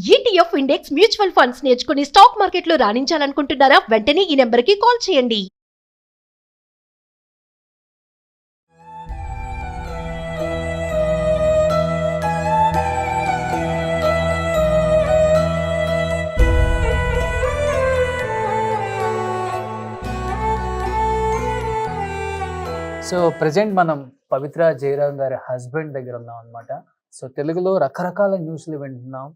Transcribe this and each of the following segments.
ETF index mutual funds నేర్చుకుని stock మార్కెట్లో రాణించాలనుకుంటున్నారా? వెంటనే ఈ నెంబర్కి కాల్ చేయండి. సో ప్రజెంట్ మనం పవిత్ర జయరాం గారి హస్బెండ్ దగ్గర ఉన్నాం అనమాట. సో తెలుగులో రకరకాల న్యూస్లు వింటున్నాం.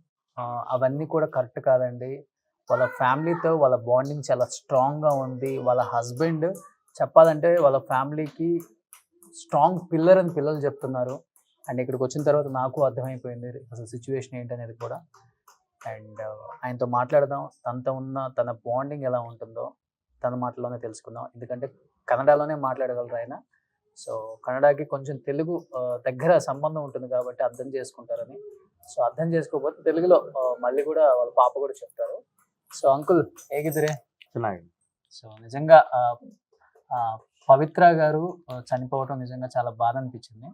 అవన్నీ కూడా కరెక్ట్ కాదండి. వాళ్ళ ఫ్యామిలీతో వాళ్ళ బాండింగ్ చాలా స్ట్రాంగ్గా ఉంది. వాళ్ళ హస్బెండ్ చెప్పాలంటే వాళ్ళ ఫ్యామిలీకి స్ట్రాంగ్ పిల్లర్ అని పిల్లలు చెప్తున్నారు. అండ్ ఇక్కడికి వచ్చిన తర్వాత నాకు అర్థమైపోయింది అసలు సిచ్యువేషన్ ఏంటనేది కూడా. అండ్ ఆయనతో మాట్లాడదాం, తనతో ఉన్న తన బాండింగ్ ఎలా ఉంటుందో తన మాటలోనే తెలుసుకుందాం. ఎందుకంటే కన్నడలోనే మాట్లాడగలరు ఆయన. సో కన్నడకి కొంచెం తెలుగు దగ్గర సంబంధం ఉంటుంది కాబట్టి అర్థం చేసుకుంటారని. సో అర్థం చేసుకోకపోతే తెలుగులో మళ్ళీ కూడా వాళ్ళ పాప కూడా చెప్తారు. సో అంకుల్ ಹೇಗಿದ್ದೀರಿ? ಚೆನ್ನಾಗಿದೆ. సో నిజంగా పవిత్ర గారు చనిపోవటం నిజంగా చాలా బాధ అనిపించింది.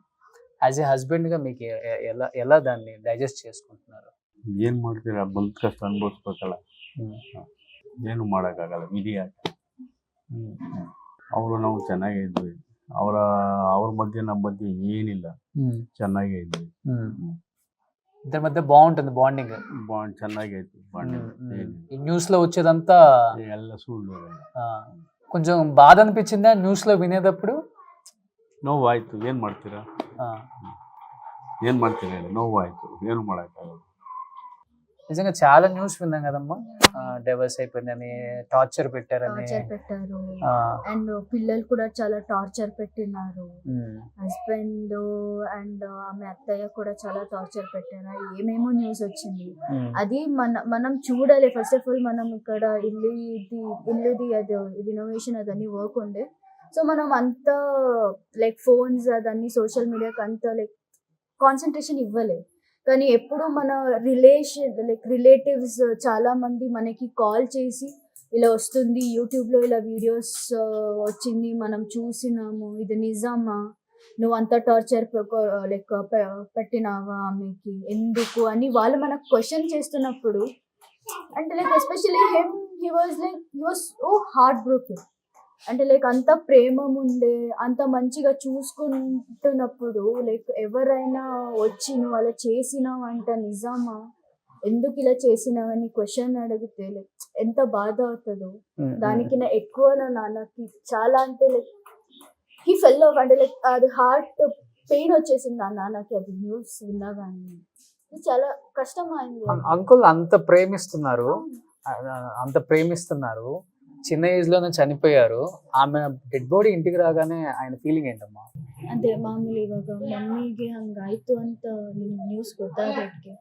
యాజ్ ఏ హస్బెండ్గా మీకు ఎలా ఎలా దాన్ని డైజెస్ట్ చేసుకుంటున్నారు? ಏನ್ ಮಾಡ್ತೀರಾ, ಬಂದ್ ಕಷ್ಟ ಅನ್ಭವಿಸ್ಬೇಕಲ್ಲ, ಏನು ಮಾಡೋಕ್ಕಾಗಲ್ಲ, ವಿಧಿ ಆಟ. ಅವರು ನಾವು ಚೆನ್ನಾಗೇ ಇದ್ವಿ. ಅವ್ರ ಮಧ್ಯೆ ನಮ್ಮ ಮಧ್ಯೆ ಏನಿಲ್ಲ, ಚೆನ್ನಾಗೇ ಇದ್ವಿ. ఇద్దరి మధ్య బాగుంటుంది బాండింగ్. ಬಾಂಡ್ ಚೆನ್ನಾಗೇ ಐತಿ. ಬಾಂಡ್ ఈ న్యూస్ లో వచ్చేదంతా ಎಲ್ಲ ಸುಳ್ಳು. కొంచెం బాధ అనిపించిందా న్యూస్ లో వినేటప్పుడు? ನೋವಾಯ್ತು. ಏನ್ ಮಾಡ್ತೀರಾ, ನೋವಾಯ್ತು, ಏನು ಮಾಡೋಕ್ಕಾಗಲ್ಲ. నిజంగా చాలా న్యూస్ విన్నాం కదమ్మా. డైవర్స్ అయిపోయిందని, టార్చర్ పెట్టారని. అండ్ పిల్లలు కూడా చాలా టార్చర్ పెట్టినారు. హస్బెండ్ అండ్ ఆమె అత్తయ్య కూడా చాలా టార్చర్ పెట్టారు. ఏమేమో న్యూస్ వచ్చింది. అది మనం చూడాలి. ఫస్ట్ ఆఫ్ ఆల్ మనం ఇక్కడ ఇల్లుది అది రినోవేషన్ అదన్నీ వర్క్ ఉండే. సో మనం అంత లైక్ ఫోన్స్ అదన్నీ సోషల్ మీడియాకి అంత లైక్ కాన్సన్ట్రేషన్ ఇవ్వలేదు. కానీ ఎప్పుడు మన రిలేటివ్స్ చాలా మంది మనకి కాల్ చేసి ఇలా వస్తుంది, యూట్యూబ్లో ఇలా వీడియోస్ వచ్చింది, మనం చూసినాము, ఇది నిజమా, నువ్వు అంత టార్చర్ లైక్ పెట్టినావా ఆమెకి, ఎందుకు అని వాళ్ళు మనకు క్వశ్చన్ చేస్తున్నప్పుడు అంటే like especially he was so heart broken. అంటే లైక్ అంత ప్రేమ ఉండే, అంత మంచిగా చూసుకుంటున్నప్పుడు లైక్ ఎవరైనా వచ్చి నువ్వు అలా చేసినావు అంట, నిజమా, ఎందుకు ఇలా చేసినావని క్వశ్చన్ అడిగితే లైక్ ఎంత బాధ అవుతుందో. దానికి నా ఎక్కువ నా నాన్నకి చాలా అంటే లైక్ హీ ఫెల్ ఆఫ్, అంటే లైక్ అది హార్ట్ పెయిన్ వచ్చేసింది నా నాన్నకి అది న్యూస్ విన్నా కానీ. చాలా కష్టం అయింది. అంకుల్ అంత ప్రేమిస్తున్నారు, చిన్న ఏజ్ లోనే చనిపోయారు. ఆమె ಡೆಡ್ ಬಾಡಿ ಇಂಟಿಗೆ ರಾಗಾನೆ ఆయన ಫೀಲಿಂಗ್ ఏంటమ్మా? అంటే ಮಾಮೂಲಿ ಇವಾಗ ಮಮ್ಮಿಗೆ ಹಂಗಾಯ್ತು ಅಂತ ನಿಮ್ಗೆ ನ್ಯೂಸ್ ಗೊತ್ತಾದಕ್ಕೆ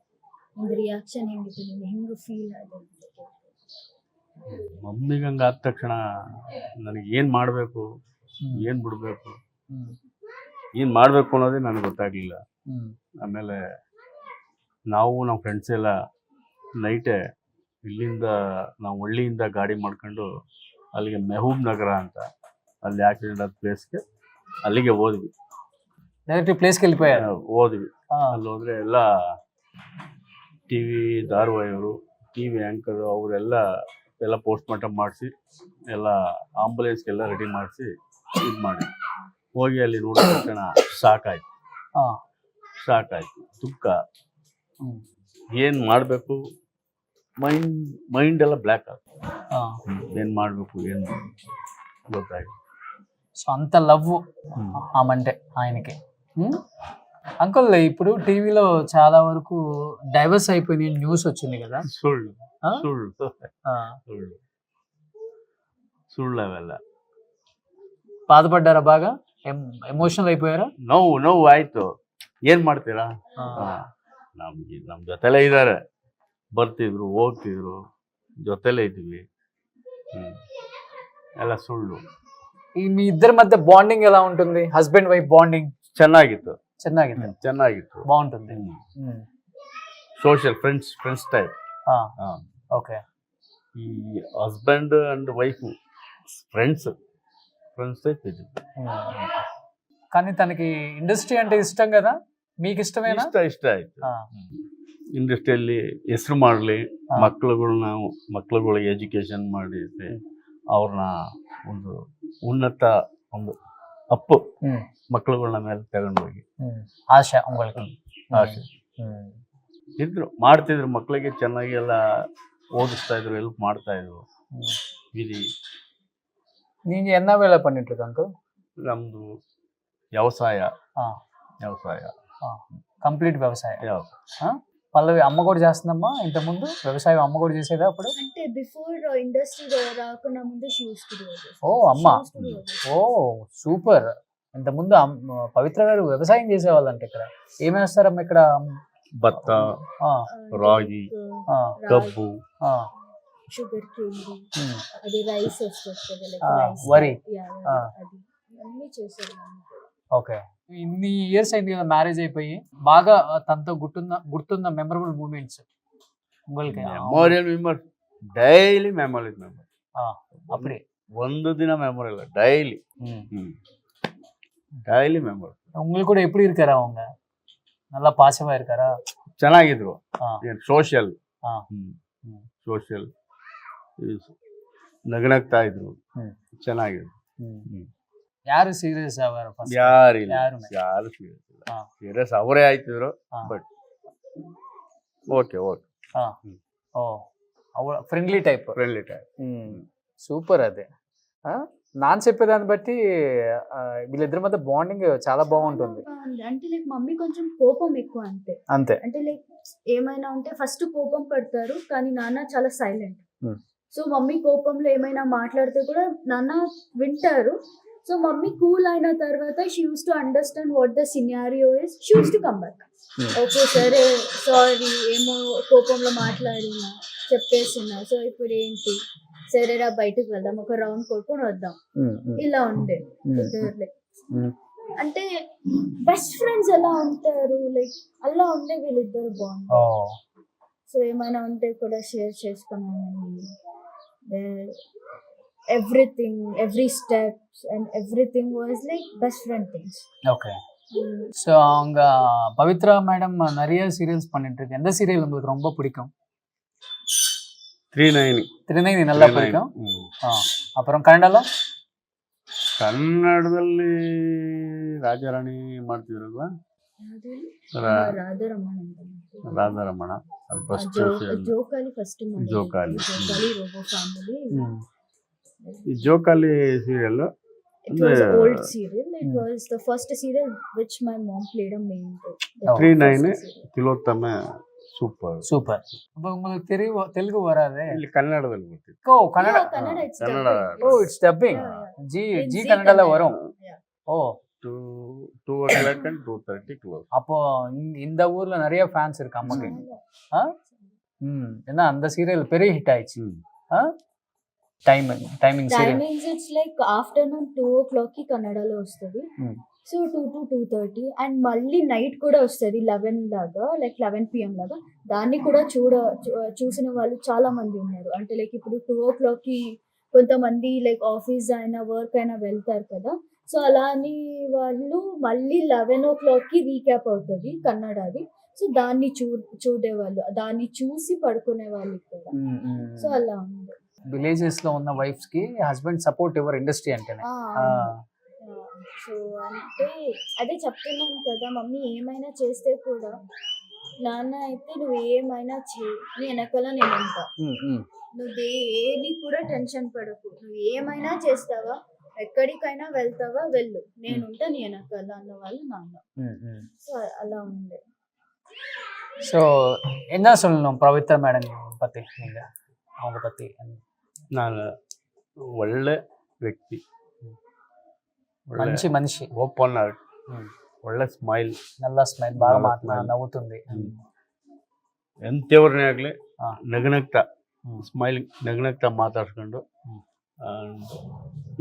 ನಿಮ್ದು ರಿಯಾಕ್ಷನ್ ಹೆಂಗಿತ್ತು, ನಿಮ್ಗೆ ಹೆಂಗೆ ಫೀಲ್ ಆಗಿದೆ? ಮಮ್ಮಿಗೆ ಹಂಗೆ ಆದ ತಕ್ಷಣ ನನಗೆ ಏನು ಮಾಡಬೇಕು, ಏನು ಬಿಡಬೇಕು, ಏನು ಮಾಡಬೇಕು ಅನ್ನೋದೇ ನನಗೆ ಗೊತ್ತಾಗಲಿಲ್ಲ. ಆಮೇಲೆ ನಾವು ನಮ್ಮ ಫ್ರೆಂಡ್ಸ್ ಎಲ್ಲ ನೈಟೇ ಇಲ್ಲಿಂದ ನಾವು ಹಳ್ಳಿಯಿಂದ ಗಾಡಿ ಮಾಡ್ಕೊಂಡು ಅಲ್ಲಿಗೆ ಮೆಹಬೂಬ್ ನಗರ ಅಂತ ಅಲ್ಲಿ ಆಕ್ಸಿಡೆಂಟ್ ಆದ ಪ್ಲೇಸ್ಗೆ ಅಲ್ಲಿಗೆ ಹೋದ್ವಿ. ಡೈರೆಕ್ಟ್ ಪ್ಲೇಸ್ಗೆ ಹೋದ್ವಿ. ಅಲ್ಲಿ ಹೋದ್ರೆ ಎಲ್ಲ ಟಿ ವಿ ಧಾರಾವಾಹಿಯವರು, ಟಿ ವಿ ಆ್ಯಂಕರು ಅವರೆಲ್ಲ ಪೋಸ್ಟ್ ಮಾರ್ಟಮ್ ಮಾಡಿಸಿ ಎಲ್ಲ ಆಂಬುಲೆನ್ಸ್ಗೆಲ್ಲ ರೆಡಿ ಮಾಡಿಸಿ ಇದು ಮಾಡಿ ಹೋಗಿ ಅಲ್ಲಿ ನೋಡಿದ ತಕ್ಷಣ ಸಾಕಾಯ್ತು. ದುಃಖ, ಏನು ಮಾಡಬೇಕು, ಮೈಂಡ್ ಎಲ್ಲ ಬ್ಲ್ಯಾಕ್ ಆಗ್ತದೆ. ಏನು ಮಾಡಬೇಕು ಏನು ಗೊತ್ತಾಗಿ. సో అంత లవ్ ఆమంటే ఆయనకి. అంకుల్ ఇప్పుడు టీవీలో చాలా వరకు డైవర్స్ అయిపోయిన న్యూస్ వచ్చింది కదా? ಸುಳ್ಳು ಅವೆಲ್ಲ. బాధపడ్డారా బాగా? ఎమోషనల్ అయిపోయారా? ನೋವು ಆಯ್ತು. ಏನ್ ಮಾಡ್ತೀರಾ, ನಮ್ಮ ಜೊತೆಲೇ ಇದ್ದಾರೆ, ಬರ್ತಿದ್ರು ಹೋಗ್ತಿದ್ರು, ಜೊತೆಲೇ ಇದ್ವಿ. ಎಲ್ಲ ಸುಳ್ಳು. ఈ మీ ఇద్దరి మధ్య బాండింగ్ ఎలా ఉంటుంది? హస్బెండ్ వైఫ్ బాండింగ్ ಚೆನ್ನಾಗಿತ್ತು. బాగుంటుంది. Social friends type. ఓకే. ఈ husband and wife friends type ఇది. కానీ తనకి ఇండస్ట్రీ అంటే ఇష్టం కదా, మీకు ఇష్టమేనా? ఇష్ట ఆಯ್ತು. ಇಂಡಸ್ಟ್ರಿಯಲ್ಲಿ ಹೆಸರು ಮಾಡಲಿ, ಮಕ್ಕಳುಗಳಿಗೆ ಎಜುಕೇಶನ್ ಮಾಡಿ ಅವ್ರನ್ನ ಒಂದು ಉನ್ನತ ಒಂದು ಅಪ್ಪು ಮಕ್ಕಳುಗಳನ್ನ ಮೇಲೆ ತಗೊಂಡೋಗಿ ಆಶಾ உங்களுக்கு ಆಸೆ ಇದ್ರು, ಮಾಡ್ತಿದ್ರು. ಮಕ್ಕಳಿಗೆ ಚೆನ್ನಾಗಿ ಎಲ್ಲ ಓದಿಸ್ತಾ ಇದ್ರು, ಹೆಲ್ಪ್ ಮಾಡ್ತಾ ಇದ್ರು. ಇದು நீங்க என்ன வேலை பண்ணிட்டு இருக்க அங்கிள்? ನಮ್ದು వ్యవసాయ కంప్లీట్ వ్యవసాయం. పల్లవి అమ్మ కూడా చేస్తుందమ్మా ఇంత ముందు వ్యవసాయం? అమ్మ కూడా చేసేదా అప్పుడు? అంటే బిఫోర్ ఇండస్ట్రీ రాకుండా ముందు షూస్ కి ఓ అమ్మ, ఓ సూపర్. ఇంత ముందు పవిత్ర గారు వ్యవసాయం చేసేవాళ్ళంట. ఇక్కడ ఏమి వేస్తారమ్మా ఇక్కడ? ಭತ್ತ, రాగి, కబ్బు, షుగర్ కేన్, అది రైస్ వస్తుంది, వరి, అది అన్ని చేశారు. ఓకే. ఇన్ని ఇయర్స్ అయింది కదా మ్యారేజ్ అయిపోయి, బాగా తనతో గుర్తున్న memorable moments memorial memory daily memory అప్పుడే ಒಂದು ದಿನ ಮೆಮೊರಿ ಇಲ್ಲ, ಡೈಲಿ ಮೆಮೊರಿ. உங்களுக்கு கூட எப்படி இருக்காரா அவங்க? நல்லா பாசமா இருக்காரா? ಚೆನ್ನಾಗಿದ್ರು. ಸೋಷಿಯಲ್ ನಗನಗ್ತಾ ಇದ್ರು, ಚೆನ್ನಾಗಿದ್ರು. ಯಾರು ಸೀರಿಯಸ್ ಆಗಾರ? ಯಾರು ಸೀರಿಯಸ್ ಅವರೇ ಆಯ್ತಿದ್ರು. But okay friendly type. Super. అదే నాన్న చెప్పేదాన్ని బట్టి వీళ్ళిద్దరి మధ్య బాండింగ్ చాలా బాగుంటుంది. అంటే లైక్ మమ్మీ కొంచెం కోపం ఎక్కువ, అంతే. అంటే లైక్ ఏమైనా ఉంటే ఫస్ట్ కోపం పడతారు, కానీ నాన్న చాలా సైలెంట్. సో మమ్మీ కోపంలో ఏమైనా మాట్లాడితే కూడా నాన్న వింటారు. సో మమ్మీ కూల్ అయిన తర్వాత she use to understand what the scenario is, she use to come back. Okay సరే, సారీ, ఏమో కోపంలో మాట్లాడినా చెప్పేస్తున్నా, సో ఇప్పుడు ఏంటి, సరేరా బయటకు వెళ్దాం, ఒక రౌండ్ కొట్టుకొని వద్దాం, ఇలా ఉండే. అంటే బెస్ట్ ఫ్రెండ్స్ ఎలా ఉంటారు, లైక్ అలా ఉండే వీళ్ళిద్దరు బాగుంటారు. సో ఏమైనా ఉంటే కూడా షేర్ చేసుకున్నాను. everything, every steps and everything was like best friend things. Okay. So அவங்க பவித்ரா மேடம் நிறைய சீரியல்ஸ் பண்ணிட்டு இருக்கு. எந்த சீரியல் உங்களுக்கு ரொம்ப பிடிக்கும்? 39 நல்லா பிடிக்கும். அப்புறம் ಕನ್ನಡದಲ್ಲಿ ರಾಜಾರಾಣಿ ಮಾಡ್ತಿದ್ರಲ್ವಾ, ರಾಧಾರಮಣ. ಜೋಕಾಲಿ ಫಸ್ಟ್ ಜೋಕಾಲಿ ರೋಬೋ ಫ್ಯಾಮಿಲಿ. ಈ ಜೋಕಾಲಿ serial it was an old serial. It was the first serial which my mom played a main role. 39 Tilottama super. உங்களுக்கு ತೆಲುಗು ವರಾದೆ? ಇಲ್ಲಿ ಕನ್ನಡದಲ್ಲಿ ಬರ್ತಿತ್ತು. Kannada it's dubbing. ಜಿ ಕನ್ನಡಲ್ಲ ವரும். Oh 2 o'clock and 2:30 close. அப்போ இந்த ஊர்ல நிறைய ஃபேன்ஸ் இருக்கு அம்மாக்கு. ஏன்னா அந்த சீரியல் பெரிய ஹிட் ஆயிடுச்சு. Timings it's like afternoon 2 o'clock కి కన్నడలో వస్తుంది. సో 2 to 2:30 అండ్ మళ్ళీ నైట్ కూడా వస్తుంది 11 లాగా, లైక్ 11 PM లాగా. దాన్ని కూడా చూసిన వాళ్ళు చాలా మంది ఉన్నారు. అంటే లైక్ ఇప్పుడు 2 o'clock కి కొంతమంది లైక్ ఆఫీస్ అయినా వర్క్ అయినా వెళ్తారు కదా, సో అలా అని వాళ్ళు మళ్ళీ 11 o'clock కి రీక్యాప్ అవుతుంది కన్నడది. సో దాన్ని చూడేవాళ్ళు, దాన్ని చూసి పడుకునే వాళ్ళు ఇక్కడ. సో అలా ఉంది. విలేజెస్ లో ఉన్న వైఫ్స్ కి హస్బెండ్ సపోర్ట్ ఎవరు ఇండస్ట్రీ అంటేనే. సో అంటే అదే చెప్తున్నాను కదా, మమ్మీ ఏమైనా చేస్తే కూడా నాన్న అయితే నువ్వు ఏమైనా చేయి, నీ వెనకాల నేను ఉంటా, నువ్వు ఏది కూడా టెన్షన్ పడకు, నువ్వు ఏమైనా చేస్తావా, ఎక్కడికైనా వెళ్తావా వెళ్ళు, నేనుంటా నీ వెనకాల అన్న వాళ్ళు నాన్న. సో అలా ఉండే. ஸோ என்ன சொல்லணும் பவித்ரா மேடம் பற்றி நீங்கள், அவங்க பற்றி? ನಾನು ಒಳ್ಳೆ ವ್ಯಕ್ತಿ, మంచి మనిషి, ఓపెన్ హార్ట్, ಒಳ್ಳೆ ಸ್ಮೈಲ್, నల్ల స్మైల్, బాగా నవ్వుతుంది. ಎಂಥವ್ರನ್ನೇ ಆಗಲಿ ನಗನಗ್ತಾ ಸ್ಮೈಲಿಂಗ್ ನಗನಗ್ತಾ ಮಾತಾಡ್ಸ್ಕೊಂಡು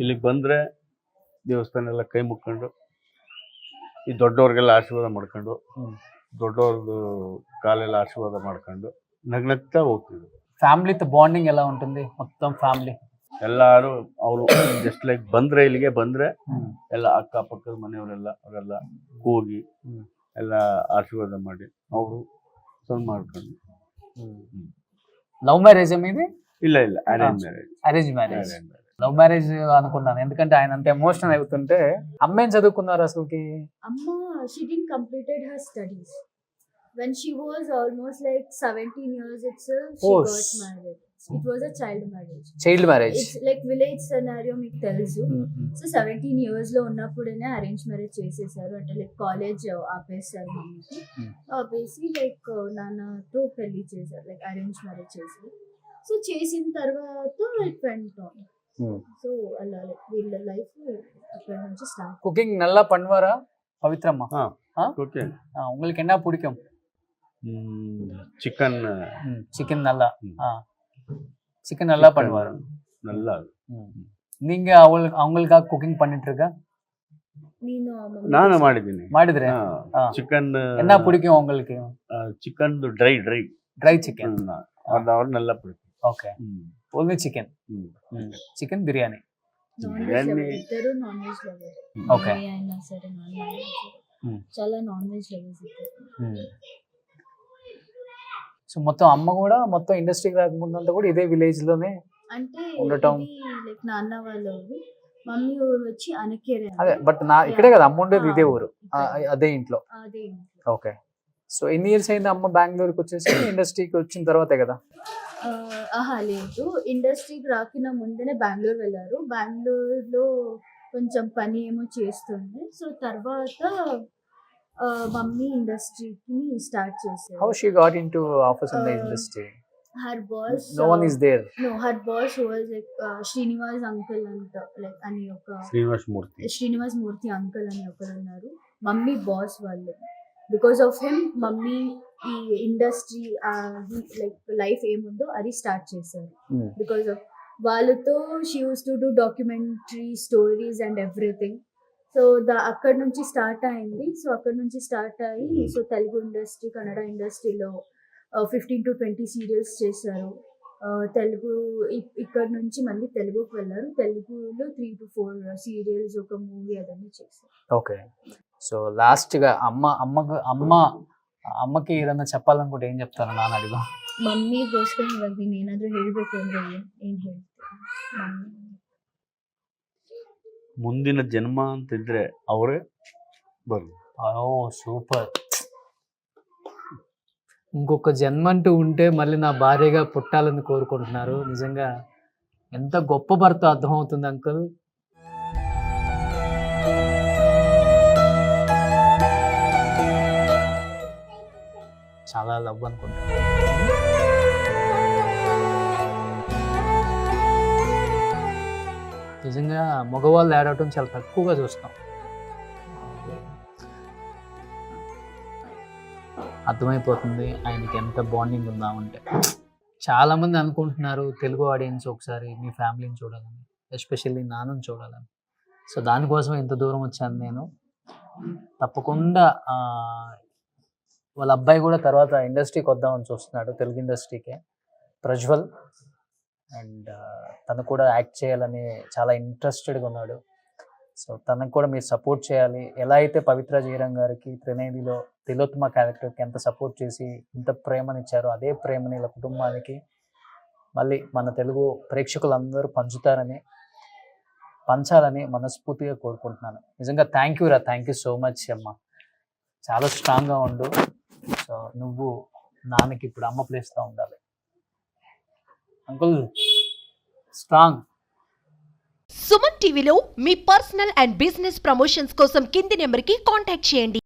ಇಲ್ಲಿಗೆ ಬಂದರೆ ದೇವಸ್ಥಾನ ಎಲ್ಲ ಕೈ ಮುಕ್ಕೊಂಡು ಈ ದೊಡ್ಡವ್ರಿಗೆಲ್ಲ ಆಶೀರ್ವಾದ ಮಾಡ್ಕೊಂಡು ದೊಡ್ಡವ್ರದ್ದು ಕಾಲೆಲ್ಲ ಆಶೀರ್ವಾದ ಮಾಡ್ಕೊಂಡು ನಗ್ನಗ್ತಾ ಹೋಗ್ತಿದ್ರು. ಫ್ಯಾಮಿಲಿతో ಬಾಂಡಿಂಗ್ ಎಲ್ಲ ఉంటుంది మొత్తం ಫ್ಯಾಮಿಲಿ ಎಲ್ಲರೂ ಅವರು ಜಸ್ಟ್ ಲೈಕ್ ಬಂದ್ರೆ ಇಲ್ಲಿಗೆ ಬಂದ್ರೆ ಎಲ್ಲ ಅಕ್ಕಪಕ್ಕದ ಮನೆಯವರೆಲ್ಲ ಅವರೆಲ್ಲ ಹೋಗಿ ಎಲ್ಲ ಆಶೀರ್ವಾದ ಮಾಡಿ ಅವರು ಮಾಡ್ಕೊಂಡು లవ్ మ్యారేజ్ మీది? ಇಲ್ಲ arrange marriage. Arrange marriage. Love marriage అనుకున్నాను, ఎందుకంటే ఆయన అంత ఎమోషనల్ అవుతుంటే. అమ్మ ఏం చదువుకున్నారు అసలుకి? Amma, she didn't completed her studies. When she was almost like 17 years itself, she Oh, got married. It was a child marriage. Child marriage. It's like village scenario మీకు తెలుసు. సో 17 years లో ఉన్నప్పుడేనే arrange marriage చేసేసారు. అంటే like college ఆపేసారు మమ్మీకి. ఆపేసి like నాన్నతో పెళ్లి చేశారు, లైక్ అరేంజ్ మ్యారేజ్ చేశారు. సో చేసిన తర్వాత ఇట్ వెంట్ ఆన్. సో అలా లైక్ వీళ్ళ లైఫ్ అక్కడ నుంచి స్టార్ట్. குக்கிங் நல்லா பண்ணுவாரா பவித்ரம்மா? ಓಕೆ. உங்களுக்கு என்ன பிடிக்கும்? ಚಿಕನ್ சிக்கன் நல்லா. சிக்கன் நல்லா பண்ணுவாரு. நல்லா. நீங்க அவங்களுக்காக குக்கிங் பண்ணிட்டு இருக்க? ನಾನು ಮಾಡಿದ್ದೀನಿ. ಮಾಡಿದ್ರೆ ಚಿಕನ್ என்ன பிடிக்கும் உங்களுக்கு? Chicken dry dry chicken. ಅವ್ರು நல்லா பிடிக்கும். Okay, only chicken. Chicken biryani. ఇద్దరు నాన్ వెజ్ లవర్. ఓకే. అయినా సరే నాన్ వెజ్ చాలా నాన్ వెజ్ లవర్స్ ఇద్దరు. సో మొత్తం అమ్మ కూడా మొత్తం ఇండస్ట్రీకి రాకముందంతా కూడా ఇదే విలేజ్ లోనే అంటే ఉండటం. లైక్ నాన్న వాళ్ళు మమ్మీ ఊరు వచ్చి అనకేరే. అదే, బట్ ఇక్కడే కదా అమ్మ ఉండేది, ఇదే ఊరు, అదే ఇంట్లో. అదే. ఓకే. సో ఎన్ని ఇయర్స్ అయింది అమ్మ బెంగళూరుకి వచ్చేసి? ఇండస్ట్రీకి వచ్చిన తర్వాతే కదా? లేదు, ఇండస్ట్రీకి రాకిన ముందనే బెంగళూరు వెళ్ళారు. బెంగళూరులో కొంచెం పని ఏమో చేస్తుండే. సో తర్వాత మమ్మీ ఇండస్ట్రీకి స్టార్ట్ చేశారు. How she got into office in the industry? Her boss. No one is there. No, her boss was like Srinivas uncle anta, like అని ఒక శ్రీనివాస్ మూర్తి అంకుల్ అని ఒకరు ఉన్నారు. మమ్మీ బాస్ వాళ్ళు. బికాస్ ఆఫ్ హిమ్ మమ్మీ ఈ industry like life ఏముందో అది start చేశారు. బికాస్ ఆఫ్ వాళ్ళతో she use to do documentary stories and everything. So అక్కడ నుంచి స్టార్ట్ అయింది. సో అక్కడ నుంచి స్టార్ట్ అయ్యి సో తెలుగు ఇండస్ట్రీ, కన్నడ ఇండస్ట్రీలో 15 to 20 సీరియల్స్ చేశారు. తెలుగు ఇక్కడ నుంచి మళ్ళీ తెలుగుకి వెళ్ళారు. తెలుగులో 3 to 4 సీరియల్స్, ఒక మూవీ అదన్నీ చేశారు. ఓకే. సో లాస్ట్ గా ಅಮ್ಮಕ್ಕೆ ಇದನ್ನ చెప్పాలనుకుంటే ಏನ್ చెప్తారు? ನಾನು ಅಡಿಗ ಮಮ್ಮಿಗೋಸ್ಕರ ಇವಾಗ ಏನಾದ್ರೂ ಹೇಳ್ಬೇಕು ಅಂದ್ರೆ ಏನ್ ಹೇಳ್ತೀನಿ? ಮುಂದಿನ ಜನ್ಮ ಅಂತಿದ್ರೆ ಅವರೇ ಬರು. ఓ సూపర్. ఇంకొక జన్మ అంటూ ఉంటే మళ్ళీ నా భార్యగా పుట్టాలని కోరుకుంటున్నారు. నిజంగా ఎంత గొప్ప భర్త అర్థమవుతుంది అంకుల్. చాలా లవ్ అనుకుంటా. నిజంగా మగవాళ్ళు ఏడవటం చాలా తక్కువగా చూస్తాం. అర్థమైపోతుంది ఆయనకి ఎంత బాండింగ్ ఉందామంటే. చాలామంది అనుకుంటున్నారు తెలుగు ఆడియన్స్ ఒకసారి మీ ఫ్యామిలీని చూడాలని, ఎస్పెషల్లీ నాన్నని చూడాలని. సో దానికోసం ఇంత దూరం వచ్చాను నేను. తప్పకుండా వాళ్ళ అబ్బాయి కూడా తర్వాత ఇండస్ట్రీకి వద్దామని చూస్తున్నాడు, తెలుగు ఇండస్ట్రీకే, ప్రజ్వల్. అండ్ తను కూడా యాక్ట్ చేయాలని చాలా ఇంట్రెస్టెడ్గా ఉన్నాడు. సో తనకు కూడా మీరు సపోర్ట్ చేయాలి. ఎలా అయితే పవిత్ర జయరాం గారికి త్రినేనిలో తిలోత్తమ క్యారెక్టర్కి ఎంత సపోర్ట్ చేసి ఇంత ప్రేమనిచ్చారో, అదే ప్రేమని ఇలా కుటుంబానికి మళ్ళీ మన తెలుగు ప్రేక్షకులందరూ పంచాలని మనస్ఫూర్తిగా కోరుకుంటున్నాను. నిజంగా థ్యాంక్ యూ సో మచ్ అమ్మ. చాలా స్ట్రాంగ్గా ఉండు. సో నువ్వు నాన్నకి ఇప్పుడు అమ్మ ప్లేస్లో ఉండాలి అంకుల్. స్ట్రాంగ్. సుమన్ టీవీలో మీ పర్సనల్ అండ్ బిజినెస్ ప్రమోషన్స్ కోసం కింది నెంబర్కి కాంటాక్ట్ చేయండి.